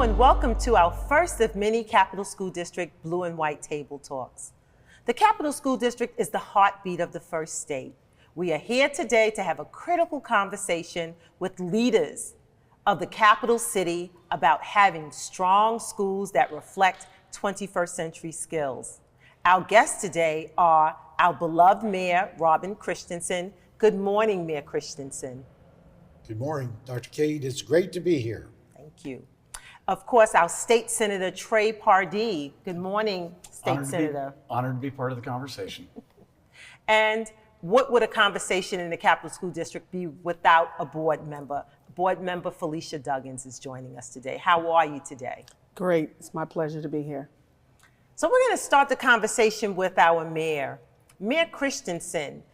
and welcome to our first of many Capital School District Blue and White Table Talks. The Capital School District is the heartbeat of the First State. We are here today to have a critical conversation with leaders of the capital city about having strong schools that reflect 21st century skills. Our guests today are our beloved Mayor, Robin Christensen. Good morning, Mayor Christensen. Good morning, Dr. Cade. It's great to be here. Thank you. Of course, our State Senator, Trey Paradee. Good morning, State Senator. Honored to be part of the conversation. And what would a conversation in the Capital School District be without a board member? Board member Felecia Duggins is joining us today. How are you today? Great. It's my pleasure to be here. So we're going to start the conversation with our mayor. Mayor Christensen,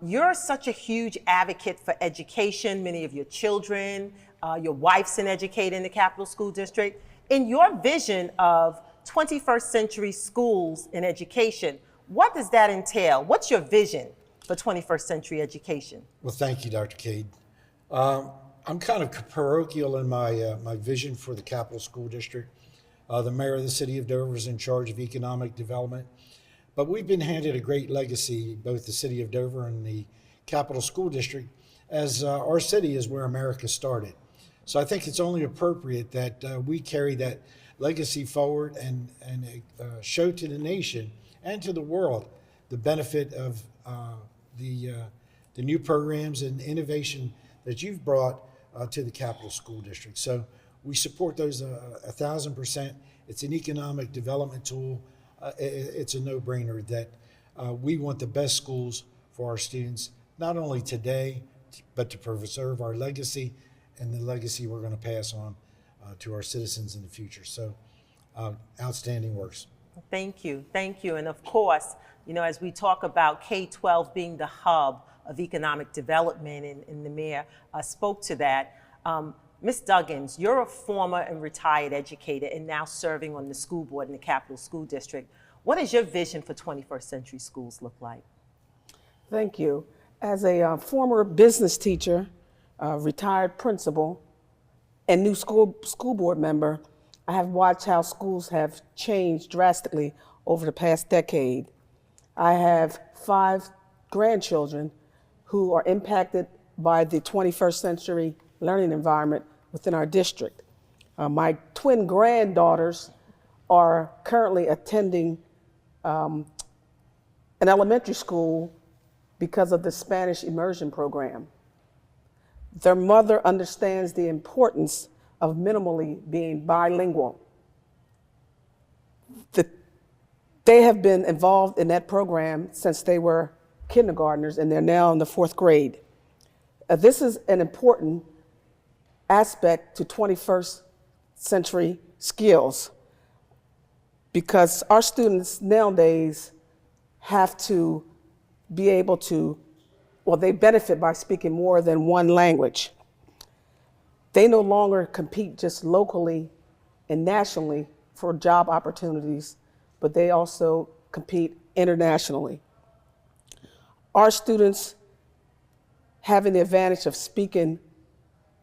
you're such a huge advocate for education. Many of your children, your wife's an educator in the Capital School District. In your vision of 21st century schools and education, what does that entail? What's your vision for 21st century education? Well, thank you, Dr. Cade. I'm kind of parochial in my vision for the Capital School District. The mayor of the city of Dover is in charge of economic development, but we've been handed a great legacy, both the city of Dover and the Capital School District, as our city is where America started. So I think it's only appropriate that we carry that legacy forward and show to the nation and to the world the benefit of the new programs and innovation that you've brought to the Capital School District. So we support those 1,000%. It's an economic development tool. It's a no-brainer that we want the best schools for our students, not only today, but to preserve our legacy and the legacy we're going to pass on to our citizens in the future. So outstanding works. Thank you. Thank you. And of course, you know, as we talk about K-12 being the hub of economic development, and the mayor spoke to that, Ms. Duggins, you're a former and retired educator and now serving on the school board in the Capital School District. What does your vision for 21st century schools look like? Thank you. As a former business teacher, retired principal, and new school board member, I have watched how schools have changed drastically over the past decade. I have 5 grandchildren who are impacted by the 21st century learning environment within our district. My twin granddaughters are currently attending an elementary school because of the Spanish immersion program. Their mother understands the importance of minimally being bilingual. They have been involved in that program since they were kindergartners, and they're now in the 4th grade. This is an important aspect to 21st century skills, because our students nowadays have to be able to, well, they benefit by speaking more than one language. They no longer compete just locally and nationally for job opportunities, but they also compete internationally. Our students having the advantage of speaking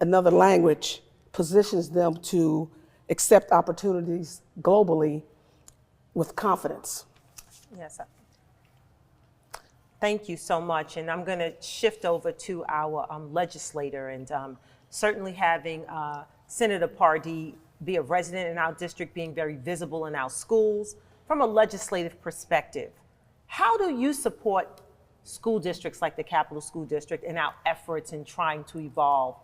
another language positions them to accept opportunities globally with confidence. Yes. Thank you so much. And I'm going to shift over to our legislator, and certainly having Senator Paradee be a resident in our district, being very visible in our schools. From a legislative perspective, how do you support school districts like the Capital School District in our efforts in trying to evolve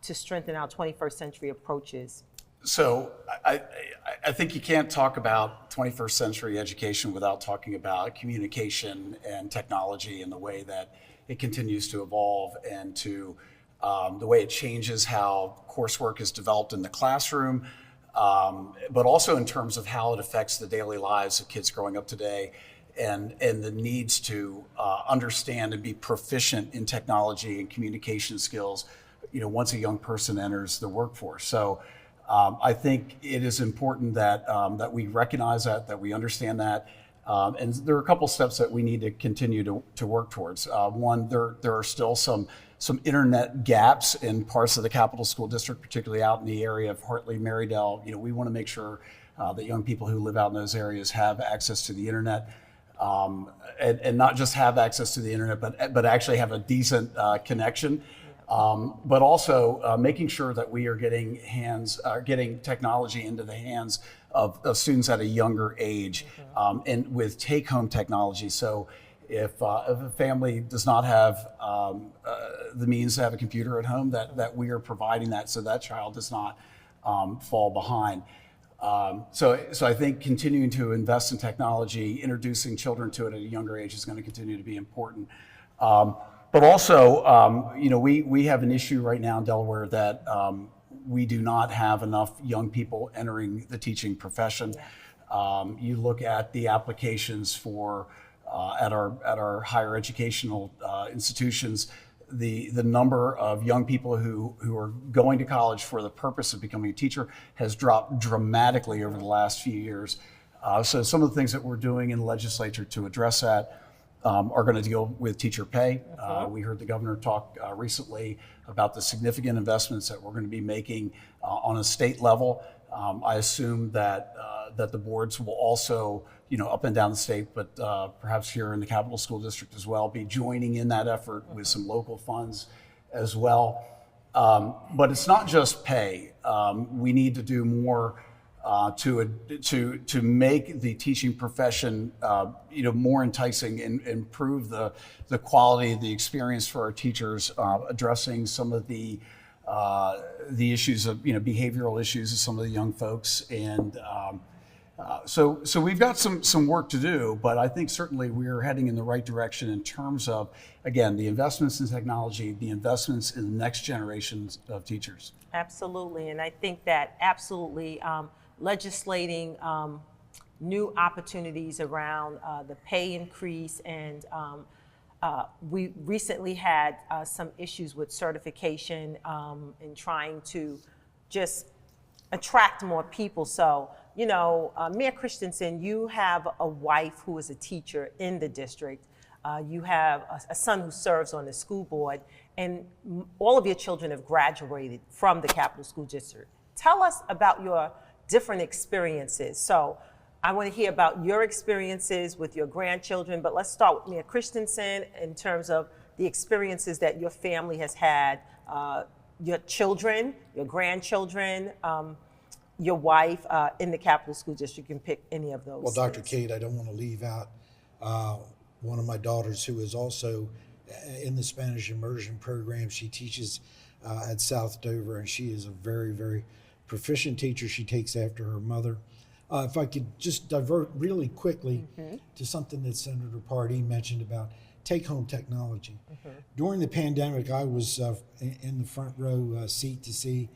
to strengthen our 21st century approaches? So I think you can't talk about 21st century education without talking about communication and technology and the way that it continues to evolve, and to the way it changes how coursework is developed in the classroom, but also in terms of how it affects the daily lives of kids growing up today, and the needs to understand and be proficient in technology and communication skills, you know, once a young person enters the workforce. So I think it is important that that we recognize that we understand that, And there are a couple steps that we need to continue to work towards. One, there are still some internet gaps in parts of the Capital School District, particularly out in the area of Hartley, Marydale. We want to make sure that young people who live out in those areas have access to the internet, and not just have access to the internet, but actually have a decent connection. But also making sure that we are getting technology into the hands of students at a younger age, and with take-home technology. So if a family does not have the means to have a computer at home, that we are providing that so that child does not fall behind. So I think continuing to invest in technology, introducing children to it at a younger age is going to continue to be important. But also, we have an issue right now in Delaware that we do not have enough young people entering the teaching profession. You look at the applications for at our higher educational institutions, the number of young people who are going to college for the purpose of becoming a teacher has dropped dramatically over the last few years. So some of the things that we're doing in the legislature to address that are going to deal with teacher pay. We heard the governor talk recently about the significant investments that we're going to be making on a state level. I assume that the boards will also, up and down the state, but perhaps here in the Capital School District as well, be joining in that effort with some local funds as well. But it's not just pay. We need to do more to make the teaching profession more enticing and improve the quality of the experience for our teachers, addressing some of the issues of behavioral issues of some of the young folks, and so we've got some work to do, but I think certainly we're heading in the right direction in terms of, again, the investments in technology, the investments in the next generations of teachers. Absolutely, and I think that absolutely legislating new opportunities around the pay increase, and we recently had some issues with certification in trying to just attract more people. So, Mayor Christensen, you have a wife who is a teacher in the district. You have a son who serves on the school board, and all of your children have graduated from the Capital School District. Tell us about your different experiences. So I want to hear about your experiences with your grandchildren, but let's start with Mayor Christensen in terms of the experiences that your family has had, your children, your grandchildren, your wife in the Capital School District. You can pick any of those. Well, Dr. Kate, I don't want to leave out one of my daughters who is also in the Spanish immersion program. She teaches at South Dover, and she is a very, very proficient teacher. She takes after her mother. If I could just divert really quickly to something that Senator Paradee mentioned about take-home technology. During the pandemic, I was in the front row seat to see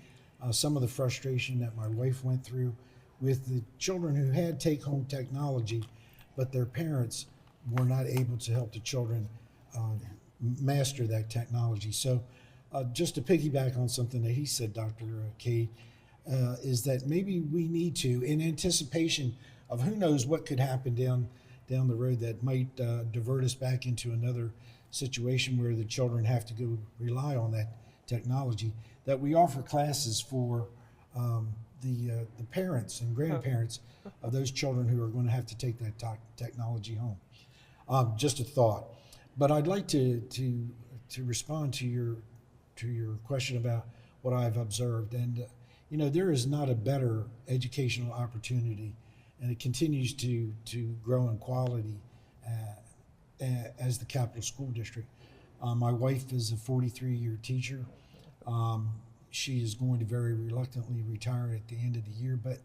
some of the frustration that my wife went through with the children who had take-home technology, but their parents were not able to help the children master that technology. So just to piggyback on something that he said, Dr. Cade, is that maybe we need to, in anticipation of who knows what could happen down the road that might divert us back into another situation where the children have to go rely on that technology, that we offer classes for the parents and grandparents of those children who are going to have to take that technology home. Just a thought. But I'd like to respond to your question about what I've observed. And there is not a better educational opportunity, and it continues to grow in quality as the Capital School District. My wife is a 43-year teacher. She is going to very reluctantly retire at the end of the year, but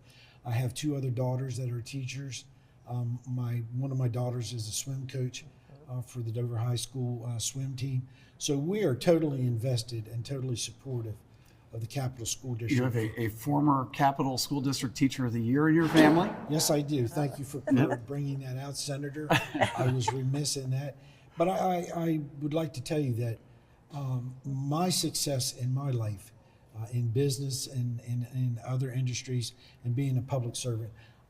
I have two other daughters that are teachers. One of my daughters is a swim coach for the Dover High School swim team. So we are totally invested and totally supportive of the Capital School District. You have a former Capital School District Teacher of the Year in your family? Yes, I do. Thank you for bringing that out, Senator. I was remiss in that. But I would like to tell you that my success in my life, in business and in other industries, and being a public servant,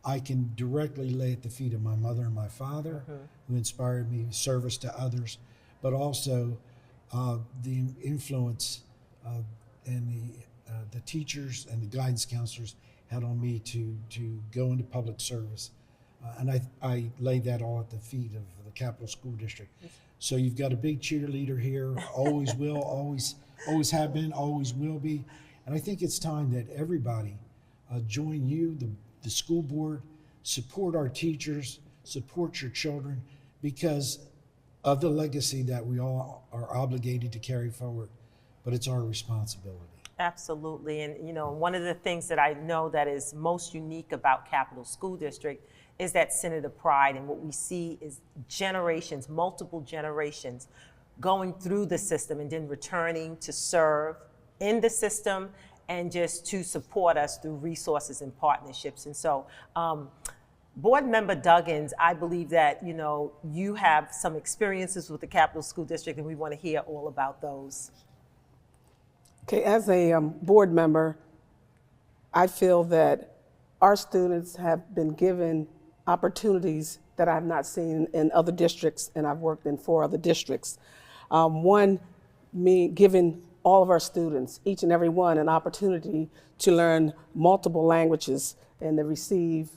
I can directly lay at the feet of my mother and my father, who inspired me, service to others, but also the influence and the teachers and the guidance counselors had on me to go into public service. And I laid that all at the feet of the Capital School District. So you've got a big cheerleader here, always will, always have been, always will be. And I think it's time that everybody join you, the school board, support our teachers, support your children, because of the legacy that we all are obligated to carry forward, but it's our responsibility. Absolutely. And one of the things that I know that is most unique about Capital School District is that Senator pride. And what we see is generations, multiple generations going through the system and then returning to serve in the system and just to support us through resources and partnerships. And so, Board Member Duggins, I believe that, you have some experiences with the Capital School District, and we want to hear all about those. Okay, as a board member, I feel that our students have been given opportunities that I have not seen in other districts, and I've worked in 4 other districts. One, me giving all of our students, each and every one, an opportunity to learn multiple languages and to receive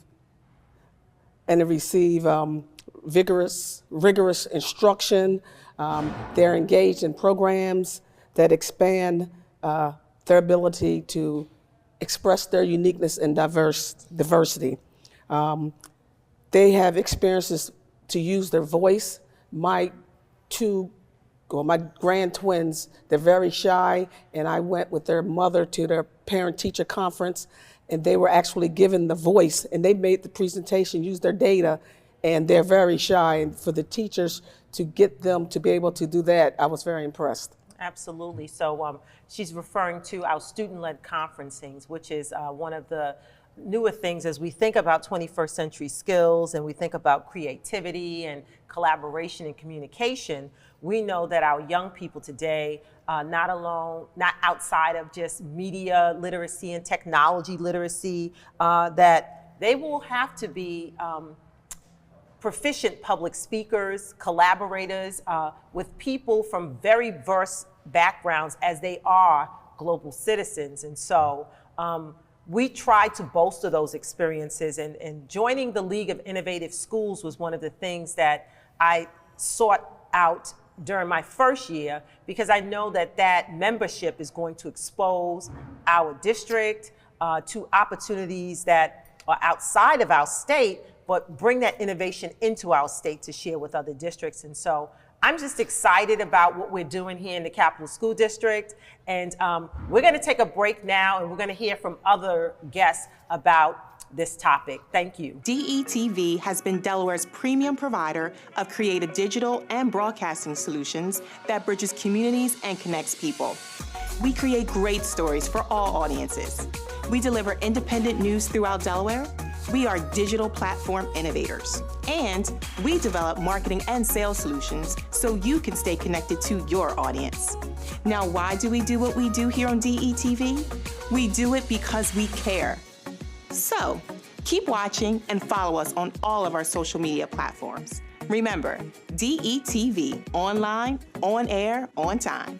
rigorous instruction. They're engaged in programs that expand their ability to express their uniqueness and diversity. They have experiences to use their voice. My grand twins, they're very shy, and I went with their mother to their parent-teacher conference, and they were actually given the voice, and they made the presentation, used their data, and they're very shy. And for the teachers to get them to be able to do that, I was very impressed. Absolutely. So she's referring to our student-led conferencings, which is one of the newer things as we think about 21st century skills and we think about creativity and collaboration and communication. We know that our young people today, not outside of just media literacy and technology literacy, that they will have to be proficient public speakers, collaborators with people from very diverse backgrounds as they are global citizens. And so we try to bolster those experiences, and joining the League of Innovative Schools was one of the things that I sought out during my first year, because I know that membership is going to expose our district to opportunities that are outside of our state, but bring that innovation into our state to share with other districts. And so I'm just excited about what we're doing here in the Capital School District. And we're going to take a break now, and we're going to hear from other guests about this topic. Thank you. DETV has been Delaware's premium provider of creative digital and broadcasting solutions that bridges communities and connects people. We create great stories for all audiences. We deliver independent news throughout Delaware. We are digital platform innovators. And we develop marketing and sales solutions so you can stay connected to your audience. Now, why do we do what we do here on DETV? We do it because we care. So, keep watching and follow us on all of our social media platforms. Remember, DETV, online, on air, on time.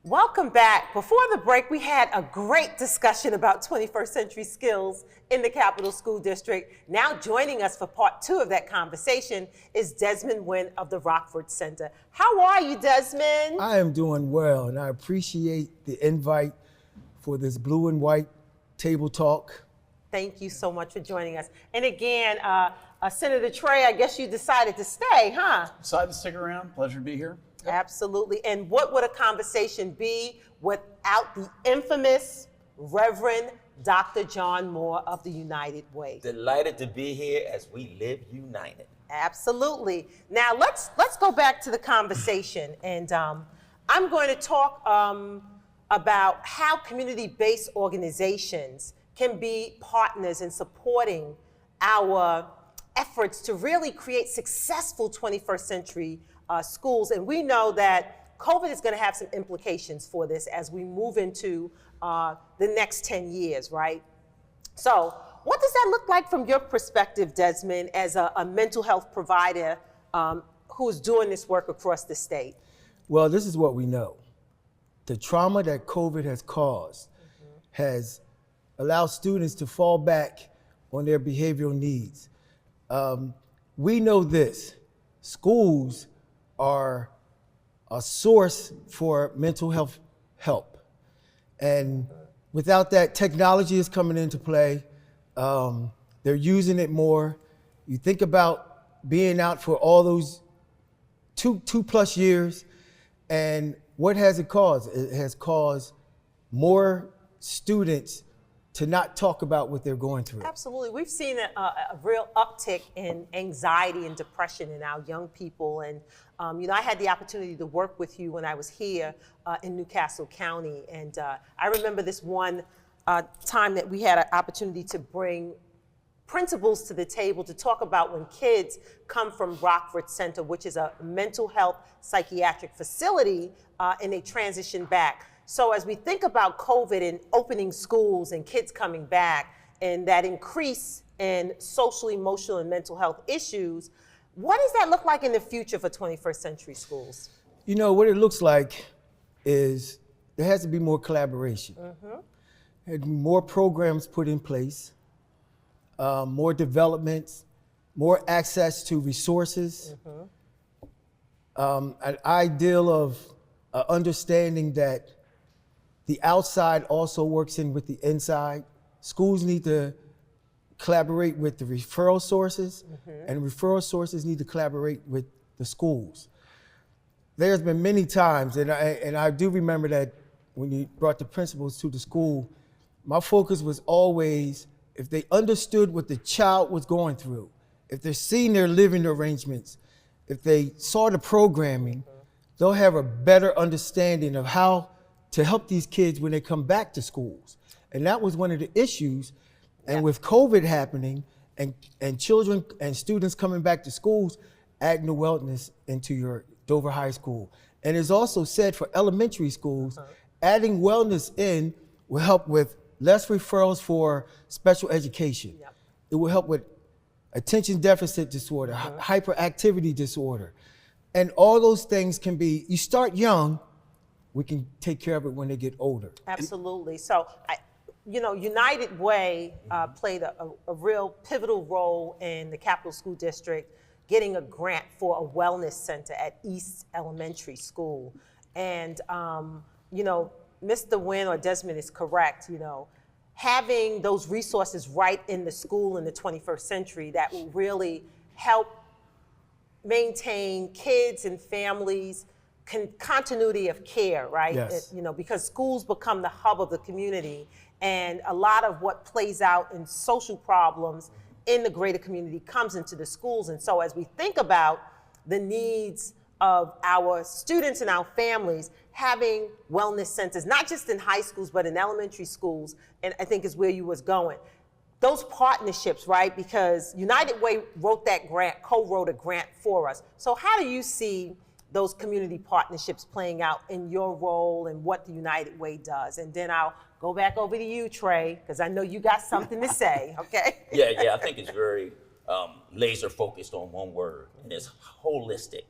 Welcome back. Before the break, we had a great discussion about 21st century skills in the Capital School District. Now joining us for part 2 of that conversation is Desmond Wynn of the Rockford Center. How are you, Desmond? I am doing well, and I appreciate the invite for this blue and white table talk. Thank you so much for joining us. And again, Senator Trey, I guess you decided to stay, huh? Decided to stick around. Pleasure to be here. Yep. Absolutely. And what would a conversation be without the infamous Reverend Dr. John Moore of the United Way? Delighted to be here as we live united. Absolutely. Now let's go back to the conversation, and I'm going to talk about how community-based organizations can be partners in supporting our efforts to really create successful 21st century schools. And we know that COVID is going to have some implications for this as we move into the next 10 years, right? So what does that look like from your perspective, Desmond, as a mental health provider who's doing this work across the state? Well, this is what we know. The trauma that COVID has caused has allowed students to fall back on their behavioral needs. We know this, schools are a source for mental health help. And without that, technology is coming into play. They're using it more. You think about being out for all those two plus years, and what has it caused? It has caused more students to not talk about what they're going through. Absolutely. We've seen a real uptick in anxiety and depression in our young people. And, I had the opportunity to work with you when I was here in Newcastle County. And I remember this one time that we had an opportunity to bring principals to the table to talk about when kids come from Rockford Center, which is a mental health psychiatric facility, and they transition back. So as we think about COVID and opening schools and kids coming back and that increase in social, emotional, and mental health issues, what does that look like in the future for 21st century schools? What it looks like is there has to be more collaboration. And more programs put in place, more developments, more access to resources, an ideal of understanding that the outside also works in with the inside. Schools need to collaborate with the referral sources, and referral sources need to collaborate with the schools. There's been many times, and I do remember that when you brought the principals to the school, my focus was always if they understood what the child was going through, if they're seeing their living arrangements, if they saw the programming, they'll have a better understanding of how to help these kids when they come back to schools. And that was one of the issues. And with COVID happening and children and students coming back to schools, adding the wellness into your Dover High School. And it's also said for elementary schools, adding wellness in will help with less referrals for special education. It will help with attention deficit disorder, hyperactivity disorder. And all those things can be, you start young, we can take care of it when they get older. Absolutely. So, United Way played a real pivotal role in the Capital School District getting a grant for a wellness center at East Elementary School. And, Mr. Wynn or Desmond is correct, having those resources right in the school in the 21st century that will really help maintain kids and families continuity of care, right? Yes. Because schools become the hub of the community, and a lot of what plays out in social problems in the greater community comes into the schools. And so as we think about the needs of our students and our families, having wellness centers, not just in high schools, but in elementary schools, and I think is where you was going. Those partnerships, right? Because United Way wrote that grant, co-wrote a grant for us. So how do you see those community partnerships playing out in your role and what the United Way does? And then I'll go back over to you, Trey, because I know you got something to say, okay? Yeah, I think it's very laser focused on one word, and it's holistic.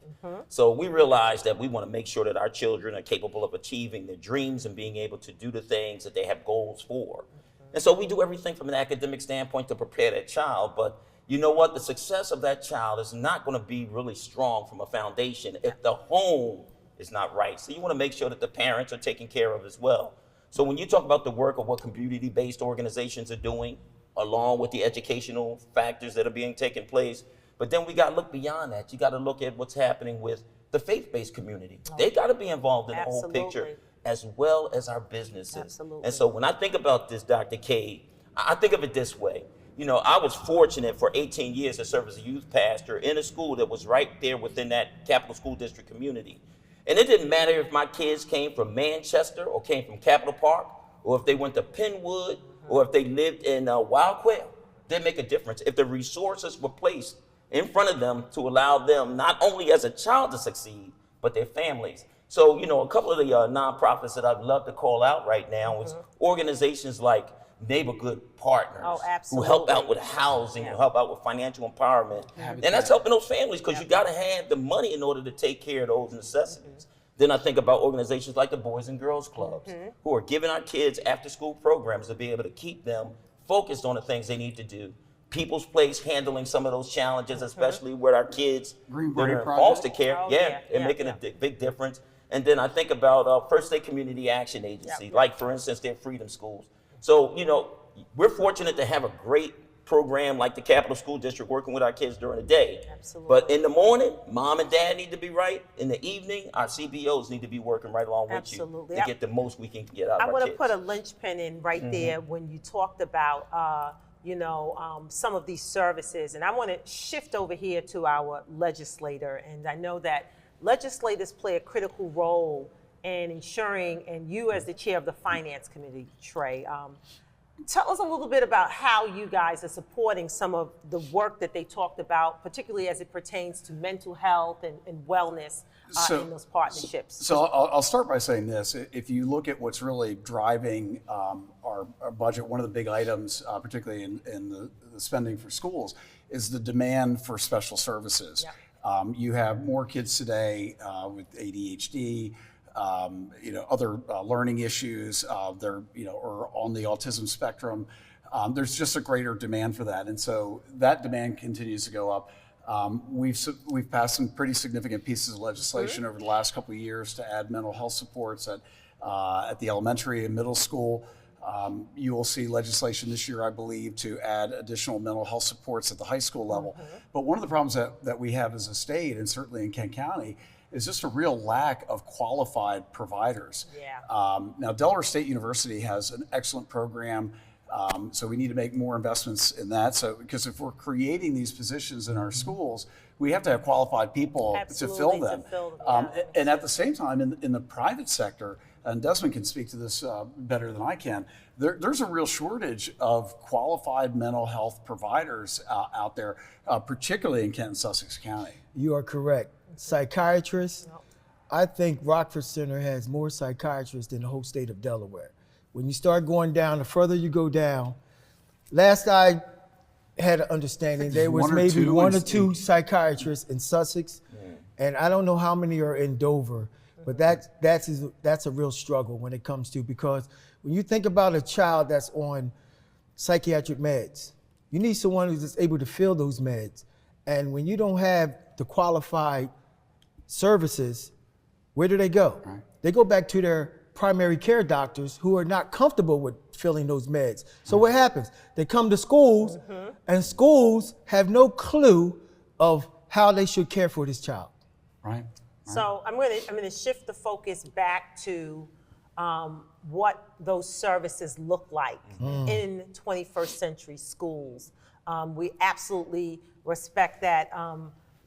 So we realize that we want to make sure that our children are capable of achieving their dreams and being able to do the things that they have goals for. And so we do everything from an academic standpoint to prepare that child, but you know what? The success of that child is not going to be really strong from a foundation if the home is not right. So you want to make sure that the parents are taken care of as well. So when you talk about the work of what community-based organizations are doing, along with the educational factors that are being taken place, but then we got to look beyond that. You got to look at what's happening with the faith-based community. They got to be involved in the whole picture, as well as our businesses. Absolutely. And so when I think about this, Dr. Cade, I think of it this way. I was fortunate for 18 years to serve as a youth pastor in a school that was right there within that Capital School District community. And it didn't matter if my kids came from Manchester or came from Capitol Park, or if they went to Penwood, or if they lived in Wild Quail. Didn't make a difference if the resources were placed in front of them to allow them not only as a child to succeed, but their families. So, a couple of the nonprofits that I'd love to call out right now is organizations like neighborhood partners Oh, who absolutely. help out with housing, who help out with financial empowerment. And that's helping those families because you got to have the money in order to take care of those necessities. Then I think about organizations like the Boys and Girls Clubs who are giving our kids after school programs to be able to keep them focused on the things they need to do. People's Place handling some of those challenges, especially with our kids Green that are Beret in Project. foster care. Oh, They're making a big difference. And then I think about First State Community Action Agency, like for instance, their Freedom Schools. So, you know, we're fortunate to have a great program like the Capital School District working with our kids during the day. Absolutely. But in the morning, mom and dad need to be right. In the evening, our CBOs need to be working right along with Absolutely. you to get the most we can get out of I our want to kids. put a linchpin in right there when you talked about, some of these services. And I want to shift over here to our legislator. And I know that legislators play a critical role in ensuring, and you as the chair of the Finance Committee, Trey, tell us a little bit about how you guys are supporting some of the work that they talked about, particularly as it pertains to mental health and wellness in those partnerships. So I'll start by saying this. If you look at what's really driving our budget, one of the big items, particularly in the spending for schools, is the demand for special services. Yep. You have more kids today with ADHD, other learning issues, they're, or on the autism spectrum. There's just a greater demand for that. And so that demand continues to go up. We've passed some pretty significant pieces of legislation over the last couple of years to add mental health supports at the elementary and middle school. You will see legislation this year, I believe, to add additional mental health supports at the high school level. But one of the problems that we have as a state, and certainly in Kent County, is just a real lack of qualified providers. Yeah. Now, Delaware State University has an excellent program, so we need to make more investments in that. So, because if we're creating these positions in our schools, we have to have qualified people to fill them. And at the same time, in the private sector, and Desmond can speak to this better than I can, there's a real shortage of qualified mental health providers out there, particularly in Kent and Sussex County. You are correct. Psychiatrists, I think Rockford Center has more psychiatrists than the whole state of Delaware. When you start going down, the further you go down, last I had an understanding, there was maybe one or two psychiatrists in Sussex, and I don't know how many are in Dover, but that's a real struggle when it comes to, because when you think about a child that's on psychiatric meds, you need someone who's just able to fill those meds. And when you don't have the qualified services, where do they go? Right. They go back to their primary care doctors who are not comfortable with filling those meds. So what happens? They come to schools, and schools have no clue of how they should care for this child. Right. So I'm going to shift the focus back to what those services look like in 21st century schools. We absolutely respect that.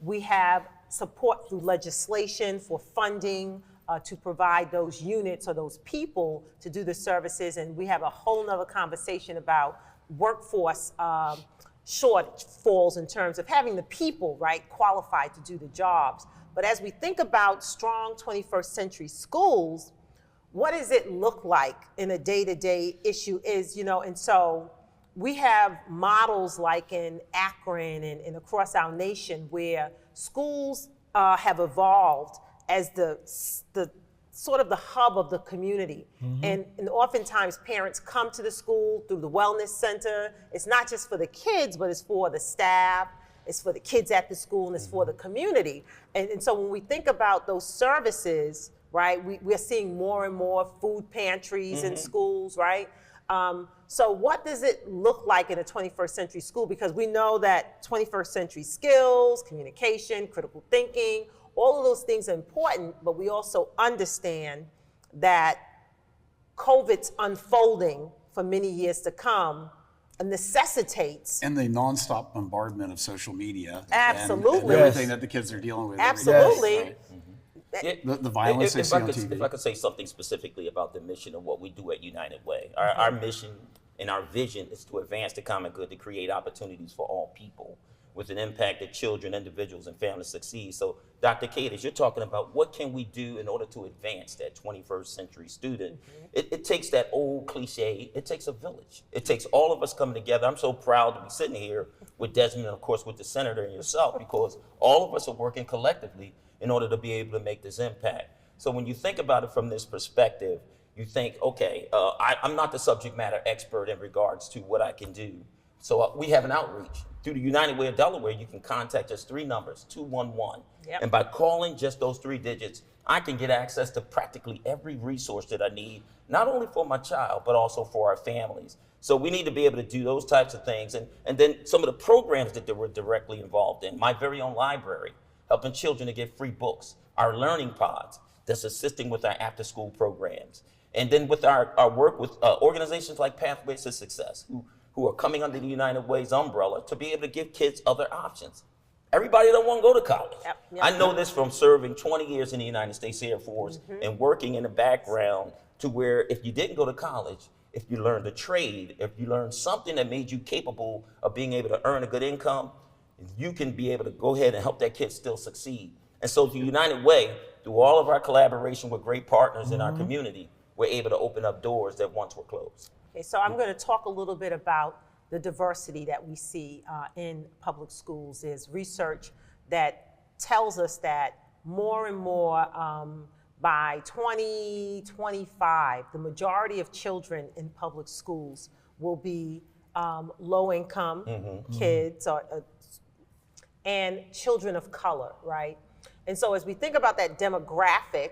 We have support through legislation for funding to provide those units or those people to do the services. And we have a whole nother conversation about workforce shortfalls in terms of having the people, right, qualified to do the jobs. But as we think about strong 21st century schools, what does it look like in a day-to-day issue is, and so we have models like in Akron and across our nation where schools have evolved as the sort of the hub of the community. And oftentimes parents come to the school through the wellness center. It's not just for the kids, but it's for the staff, it's for the kids at the school, and it's for the community. And so when we think about those services, right, we're seeing more and more food pantries in schools, right? So what does it look like in a 21st century school? Because we know that 21st century skills, communication, critical thinking, all of those things are important, but we also understand that COVID's unfolding for many years to come necessitates. And the nonstop bombardment of social media. Absolutely. And everything that the kids are dealing with. Absolutely. Right? The violence they see on TV. If I could say something specifically about the mission of what we do at United Way. Our mission and our vision is to advance the common good to create opportunities for all people. with an impact that children, individuals, and families succeed. So, Dr. Kate, as you're talking about what can we do in order to advance that 21st century student, it takes that old cliche, it takes a village. It takes all of us coming together. I'm so proud to be sitting here with Desmond and, of course, with the senator and yourself, because all of us are working collectively in order to be able to make this impact. So when you think about it from this perspective, you think, okay, I'm not the subject matter expert in regards to what I can do. So we have an outreach. Through the United Way of Delaware, you can contact us 3 numbers, 211. Yep. And by calling just those 3 digits, I can get access to practically every resource that I need, not only for my child, but also for our families. So we need to be able to do those types of things. And then some of the programs that they were directly involved in, my very own library, helping children to get free books, our learning pods that's assisting with our after-school programs. And then with our work with organizations like Pathways to Success, who are coming under the United Way's umbrella to be able to give kids other options. Everybody don't want to go to college. Yep. I know this from serving 20 years in the United States Air Force and working in the background to where if you didn't go to college, if you learned a trade, if you learned something that made you capable of being able to earn a good income, you can be able to go ahead and help that kid still succeed. And so the United Way, through all of our collaboration with great partners in our community, we're able to open up doors that once were closed. Okay, so I'm going to talk a little bit about the diversity that we see in public schools. There's research that tells us that more and more by 2025, the majority of children in public schools will be low-income kids and children of color, right? And so as we think about that demographic,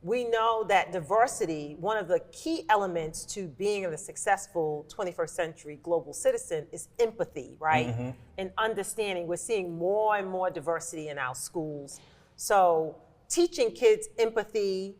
we know that diversity, one of the key elements to being a successful 21st century global citizen is empathy, right? And understanding. We're seeing more and more diversity in our schools. So teaching kids empathy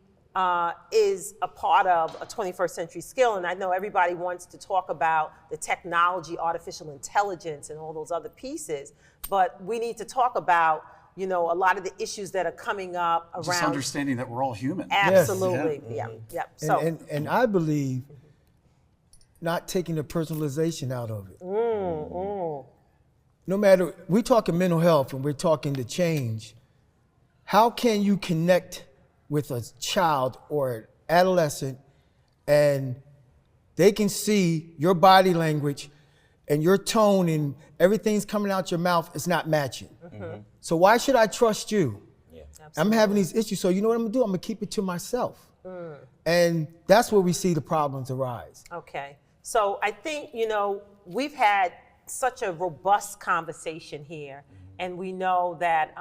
is a part of a 21st century skill. And I know everybody wants to talk about the technology, artificial intelligence, and all those other pieces, but we need to talk about a lot of the issues that are coming up around. Just understanding that we're all human. Absolutely, Yes. yeah. So, and I believe not taking the personalization out of it. No matter, we're talking mental health and we're talking the change. How can you connect with a child or an adolescent and they can see your body language and your tone and everything's coming out your mouth is not matching. So why should I trust you? I'm having these issues, so you know what I'm gonna do? I'm gonna keep it to myself. And that's where we see the problems arise. okay. So I think, we've had such a robust conversation here, and we know that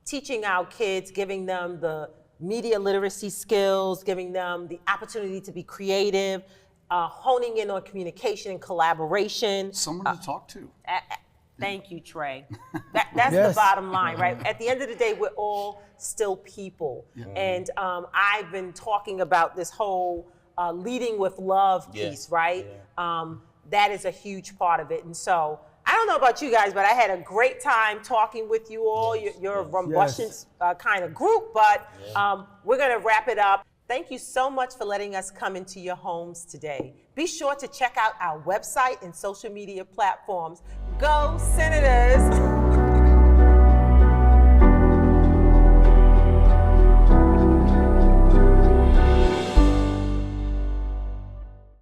teaching our kids, giving them the media literacy skills, giving them the opportunity to be creative, honing in on communication and collaboration. Someone to talk to. Thank you, Trey. That's Yes. the bottom line, right? At the end of the day, we're all still people. And I've been talking about this whole leading with love piece, right? That is a huge part of it. And so I don't know about you guys, but I had a great time talking with you all. You're a rambunctious kind of group, but we're going to wrap it up. Thank you so much for letting us come into your homes today. Be sure to check out our website and social media platforms. Go Senators!